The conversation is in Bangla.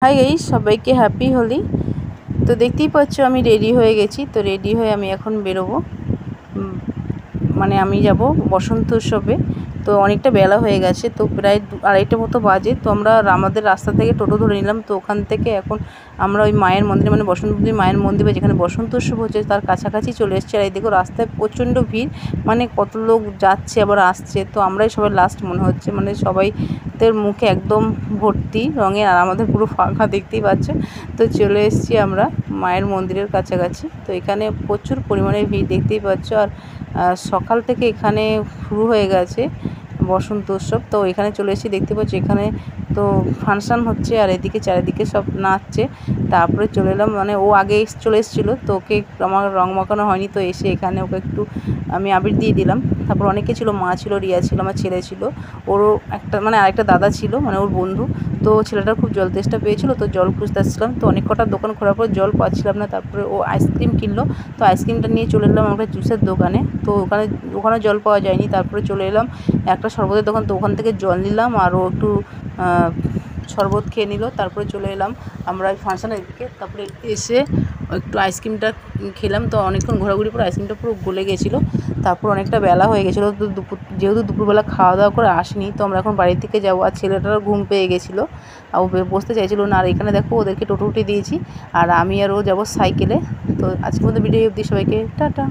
হাই গাইস, সবাইকে হ্যাপি হোলি। তো দেখতেই পাচ্ছ আমি রেডি হয়ে গেছি। তো রেডি হয়ে আমি এখন বেরোবো, মানে আমি যাব বসন্ত উৎসবে। তো অনেকটা বেলা হয়ে গেছে, তো প্রায় 2-2:30 মতো বাজে। তো আমরা আমাদের রাস্তা থেকে টোটো ধরে নিলাম। তো ওখান থেকে এখন আমরা ওই মায়ের মন্দিরে, মানে বসন্তী মায়ের মন্দির বা যেখানে বসন্ত উৎসব হচ্ছে তার কাছাকাছি চলে এসেছি। আর এই দেখো রাস্তায় প্রচণ্ড ভিড়, মানে কত লোক যাচ্ছে আবার আসছে। তো আমরাই সবাই লাস্ট মনে হচ্ছে, মানে সবাইদের মুখে একদম ভর্তি রঙে, আর আমাদের পুরো ফাঁকা, দেখতেই পাচ্ছ। তো চলে এসেছি আমরা মায়ের মন্দিরের কাছাকাছি। তো এখানে প্রচুর পরিমাণে ভিড় দেখতেই পাচ্ছ। আর সকাল থেকে এখানে শুরু হয়ে গেছে বসন্ত উৎসব। তো এখানে চলে এসেছি, দেখতে পাচ্ছি এখানে তো ফাংশান হচ্ছে আর এদিকে চারিদিকে সব নাচছে। তারপরে চলে এলাম, মানে ও আগে চলে এসেছিলো, তো ওকে আমার রং মাখানো হয়নি। তো এসে এখানে ওকে একটু আমি আবির দিয়ে দিলাম। তারপর অনেকে ছিল, মা ছিল, রিয়া ছিল, আমার ছেলে ছিল, ওরও একটা মানে আরেকটা দাদা ছিল, মানে ওর বন্ধু। তো ছেলেটার খুব জল তেষ্টা পেয়েছিলো, তো জল খুঁজতে আসছিলাম। তো অনেক কটা দোকান ঘোরার পর জল পাচ্ছিলাম না। তারপরে ও আইসক্রিম কিনলো, তো আইসক্রিমটা নিয়ে চলে এলাম আমরা জুসের দোকানে। তো ওখানে জল পাওয়া যায়নি। তারপরে চলে এলাম একটা শরবতের দোকান, তো ওখান থেকে জল নিলাম আর ও একটু শরবত খেয়ে নিল। তারপরে চলে এলাম আমরা ওই ফাংশানের দিকে। তারপরে এসে একটু আইসক্রিমটা খেলাম। তো অনেকক্ষণ ঘোরাঘুরি পরে আইসক্রিমটা পুরো গলে গেছিলো। তারপর অনেকটা বেলা হয়ে গেছিলো, তো যেহেতু দুপুরবেলা খাওয়া দাওয়া করে আসিনি, তো আমরা এখন বাড়ির থেকে যাবো। আর ছেলেটারও ঘুম পেয়ে গেছিলো, আর ও বসতে চাইছিলো না। আর এখানে দেখো ওদেরকে টোটো উঠিয়ে দিয়েছি, আর আমি আর ও যাবো সাইকেলে। তো আজকের মধ্যে ভিডিও অবধি, সবাইকে টাটা।